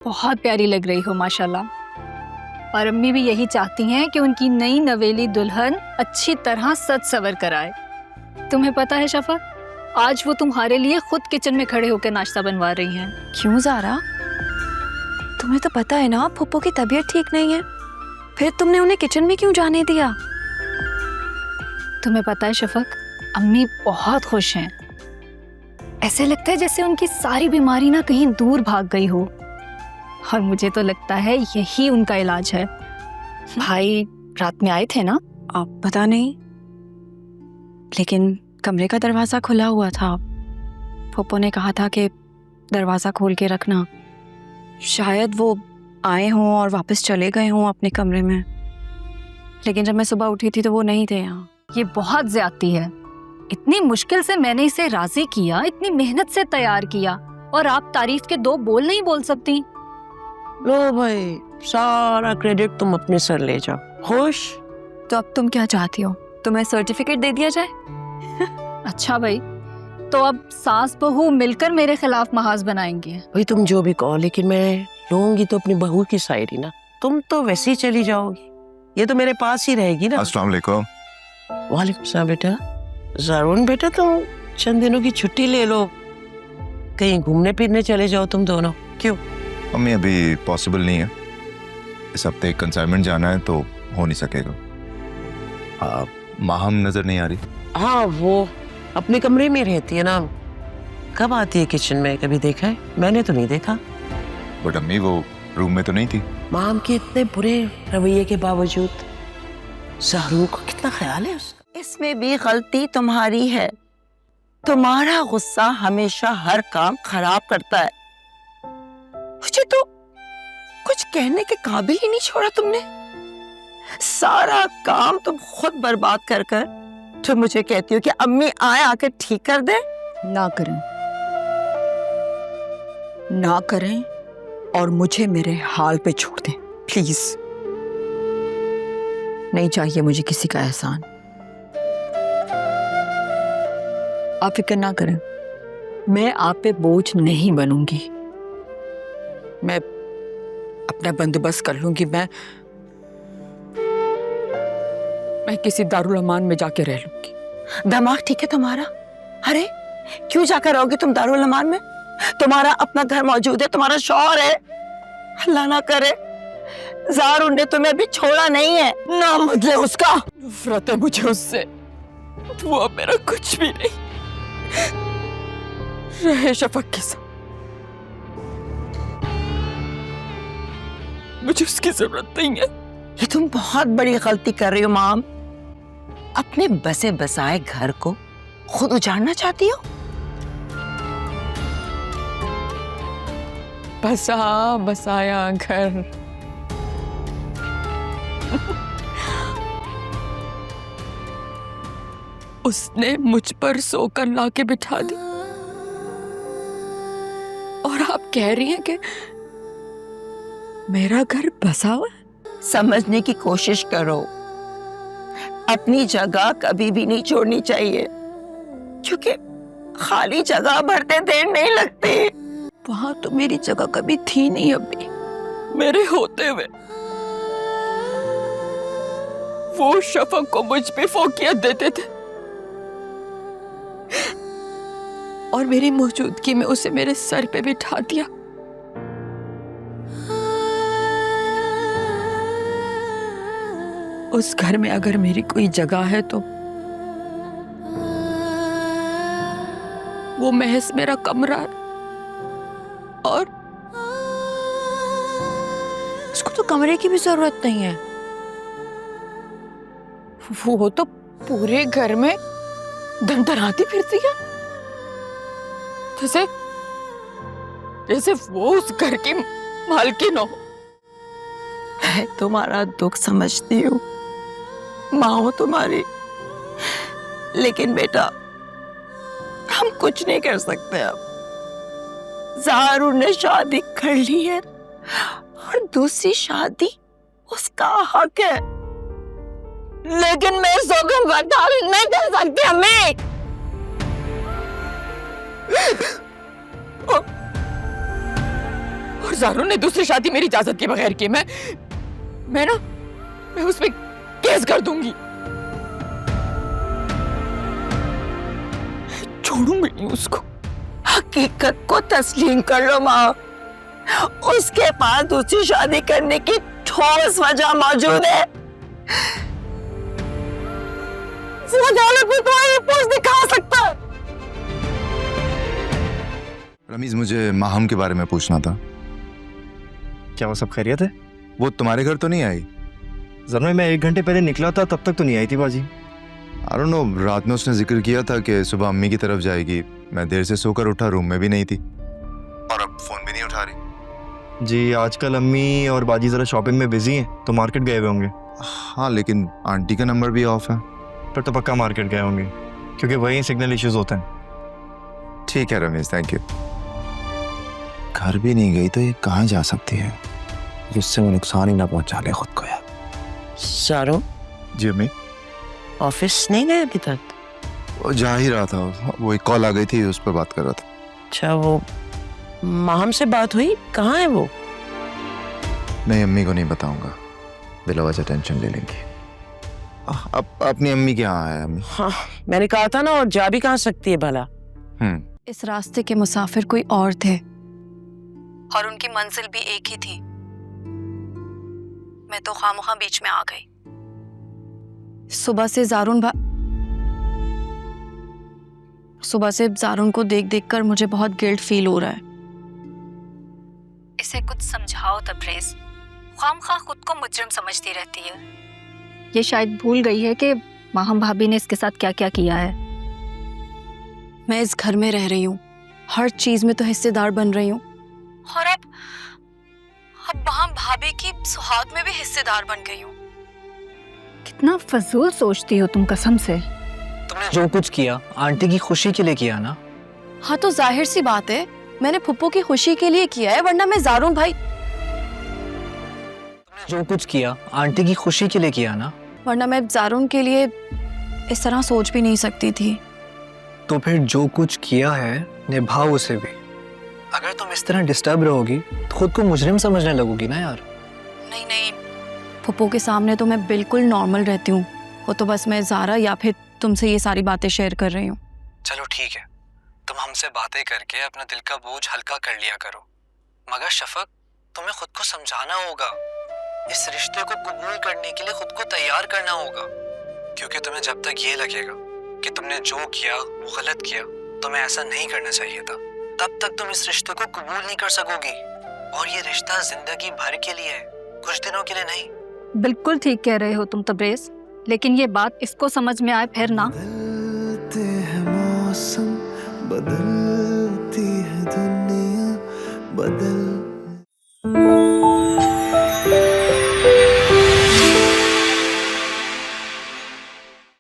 बहुत प्यारी लग रही हो माशाल्लाह। और अम्मी भी यही चाहती हैं कि उनकी नई नवेली दुल्हन अच्छी तरह सज सवर कराए। तुम्हें पता है शफक, आज वो तुम्हारे लिए खुद किचन में खड़े होकर नाश्ता बनवा रही हैं। क्यों ज़ारा? तुम्हें तो पता है ना फुप्पो की तबीयत ठीक नहीं है, फिर तुमने उन्हें किचन में क्यों जाने दिया? तुम्हें पता है शफक, अम्मी बहुत खुश हैं। ऐसे लगता है जैसे उनकी सारी बीमारी ना कहीं दूर भाग गई हो। और मुझे तो लगता है यही उनका इलाज है। भाई रात में आए थे ना? अब पता नहीं, लेकिन कमरे का दरवाज़ा खुला हुआ था। फुप्पो ने कहा था कि दरवाज़ा खोल के रखना। शायद वो आए हों और वापस चले गए हों अपने कमरे में, लेकिन जब मैं सुबह उठी थी तो वो नहीं थे यहाँ। ये बहुत ज्यादती है। इतनी मुश्किल से मैंने इसे राजी किया, इतनी मेहनत से तैयार किया, और आप तारीफ के दो बोल नहीं बोल सकती। लो भाई, सारा क्रेडिट तुम अपने सर ले जाओ। खुश? तो अब तुम क्या चाहती हो, तुम्हें सर्टिफिकेट दे दिया जाए? अच्छा भाई, तो अब सास बहू मिलकर मेरे खिलाफ महाज बनाएंगे। भाई तुम जो भी कहो, लेकिन मैं लूंगी तो अपनी बहू की साइड ही ना। तुम तो वैसे ही चली जाओगी, ये तो मेरे पास ही रहेगी ना। अस्सलाम वालेकुम। वालेकुम सलाम बेटा। ज़ारून बेटा, तुम चंद दिनों की छुट्टी ले लो, कहीं घूमने फिरने चले जाओ तुम दोनों। क्यों? अम्मी अभी पॉसिबल नहीं है, इस हफ्ते कंसाइनमेंट जाना है तो हो नहीं सकेगा। माहम नजर नहीं आ रही। हाँ, वो अपने कमरे में रहती है ना। कब आती है किचन में, कभी देखा है? मैंने तो नहीं देखा। बट अम्मी वो रूम में तो नहीं थी। माम के इतने बुरे रवैये के बावजूद ज़ारू को कितना ख्याल है उसका। इसमें भी गलती तुम्हारी है। तुम्हारा गुस्सा हमेशा हर काम खराब करता है। मुझे तो कुछ कहने के काबिल ही नहीं छोड़ा तुमने। सारा काम तुम खुद बर्बाद कर कर तो मुझे कहती हो कि अम्मी आए आके ठीक कर दे। ना करें, ना करें और मुझे मेरे हाल पे छोड़ दें प्लीज। नहीं चाहिए मुझे किसी का एहसान। आप फिक्र ना करें, मैं आप पे बोझ नहीं बनूंगी। मैं अपना बंदोबस्त कर लूंगी। मैं किसी दारुल अमान में जाके रह लूंगी। दिमाग ठीक है तुम्हारा? अरे क्यों जाकर रहोगे तुम दारुल अमान में? तुम्हारा अपना घर मौजूद है, तुम्हारा शौहर है। अल्लाह ना करे ज़ारू ने तुम्हें अभी छोड़ा नहीं है। ना बदले उसका। नफरत है मुझे उससे। वो अब मेरा कुछ भी नहीं रहे शफक के साथ। मुझे उसकी जरूरत नहीं है। ये तुम बहुत बड़ी गलती कर रही हो माम। अपने बसे बसाए घर को खुद उजाड़ना चाहती हो। बसा बसाया घर उसने मुझ पर सोकर लाके बिठा दी, और आप कह रही हैं कि मेरा घर बसा हुआ है? समझने की कोशिश करो। अपनी जगह कभी भी नहीं छोड़नी चाहिए, क्योंकि खाली जगह भरते देर नहीं लगती। वहां तो मेरी जगह कभी थी नहीं अभी। मेरे होते हुए वो शफक को मुझ पे फोकियत देते थे, और मेरी मौजूदगी में उसे मेरे सर पे बिठा दिया। उस घर में अगर मेरी कोई जगह है तो वो महज मेरा कमरा है, और उसको तो कमरे की भी जरूरत नहीं है। वो तो पूरे घर में धनधनाती फिरती है, जैसे जैसे वो उस घर की मालकिन हो। मैं तुम्हारा दुख समझती हूँ, माँ हो तुम्हारी, लेकिन बेटा हम कुछ नहीं कर सकते। अब ज़ारू ने शादी कर ली है, और दूसरी शादी उसका हक है, लेकिन मैं सौगंध बर्दाश्त नहीं कर सकती अम्मी। और जारून ने दूसरी शादी मेरी इजाजत के बगैर की। मैं उस पे केस कर दूंगी। छोड़ूंगी नहीं उसको। हकीकत को तस्लीम कर लो माँ, उसके पास दूसरी शादी करने की ठोस वजह मौजूद है। वो अदालत में तुम्हारी पोस्ट दिखा सकता है। रमीज, मुझे माहम के बारे में पूछना था। क्या वो सब खैरियत है? वो तुम्हारे घर तो नहीं आई? जरूर, मैं 1 घंटे पहले निकला था, तब तक तो नहीं आई थी बाजी। आई डोंट नो, रात में उसने जिक्र किया था कि सुबह अम्मी की तरफ जाएगी। मैं देर से सोकर उठा, रूम में भी नहीं थी और अब फोन भी नहीं उठा रही। जी, आजकल अम्मी और बाजी जरा शॉपिंग में बिजी हैं, तो मार्केट गए हुए होंगे। हाँ, लेकिन आंटी का नंबर भी ऑफ है। फिर तो पक्का मार्केट गए होंगे, क्योंकि वहीं सिग्नल इश्यूज होते हैं। ठीक है रमेश, थैंक यू। घर भी नहीं गई तो ये कहाँ जा सकती है, जिससे वो नुकसान ही ना पहुंचा ले खुद को। यार शाहरुख जी अम्मी। ऑफिस नहीं गए अभी तक? वो जा ही रहा था, वो एक कॉल आ गई थी, उस पर बात कर रहा था। अच्छा, वो माहम से बात हुई? कहाँ है वो? नहीं, अम्मी को नहीं बताऊंगा, बिला वजह टेंशन ले लेंगी। अपनी अम्मी के यहाँ है अम्मी। हाँ, मैंने कहा था ना, और जा भी कहाँ सकती है भला। इस रास्ते के मुसाफिर कोई और थे और उनकी मंजिल भी एक ही थी। मैं तो खामखा बीच में आ गई। सुबह से जारून को देख देख कर मुझे बहुत गिल्ट फील हो रहा है। इसे कुछ समझाओ तब्रेज़, खामखा खुद को मुजरिम समझती रहती है। ये शायद भूल गई है कि माहम भाभी ने इसके साथ क्या क्या किया है। मैं इस घर में रह रही हूँ, हर चीज में तो हिस्सेदार बन रही हूँ, और अब माहम भाभी की सुहाग में भी हिस्सेदार बन गई हूँ। कितना फजूल सोचती हो तुम, कसम से। तुमने जो कुछ किया आंटी की खुशी के लिए किया ना। हाँ, तो जाहिर सी बात है मैंने फुप्पो की खुशी के लिए किया है, वरना मैं जारून भाई तुमने जो कुछ किया आंटी की खुशी के लिए किया ना। वरना मैं जारून के लिए इस तरह सोच भी नहीं सकती थी। तो फिर जो कुछ किया है निभाओ उसे भी। अगर तुम इस तरह डिस्टर्ब रहोगी तो खुद को मुजरिम समझने लगोगी ना यार। नहीं नहीं, फुप्पो के सामने तो मैं बिल्कुल नॉर्मल रहती हूँ। वो तो बस मैं ज़ारा या फिर तुमसे ये सारी बातें शेयर कर रही हूँ। चलो ठीक है, तुम हमसे बातें करके अपना दिल का बोझ हल्का कर लिया करो, मगर शफक तुम्हें खुद को समझाना होगा। इस रिश्ते को कबूल करने के लिए खुद को तैयार करना होगा, क्योंकि तुम्हें जब तक ये लगेगा कि तुमने जो किया वो गलत किया, तुम्हें ऐसा नहीं करना चाहिए था, तब तक तुम इस रिश्ते को कबूल नहीं कर सकोगी। और ये रिश्ता जिंदगी भर के लिए है, कुछ दिनों के लिए नहीं। बिल्कुल ठीक कह रहे हो तुम तब्रेज़, लेकिन ये बात इसको समझ में आए फिर ना। बदलते हैं मौसम, बदलती है दुनिया, बदल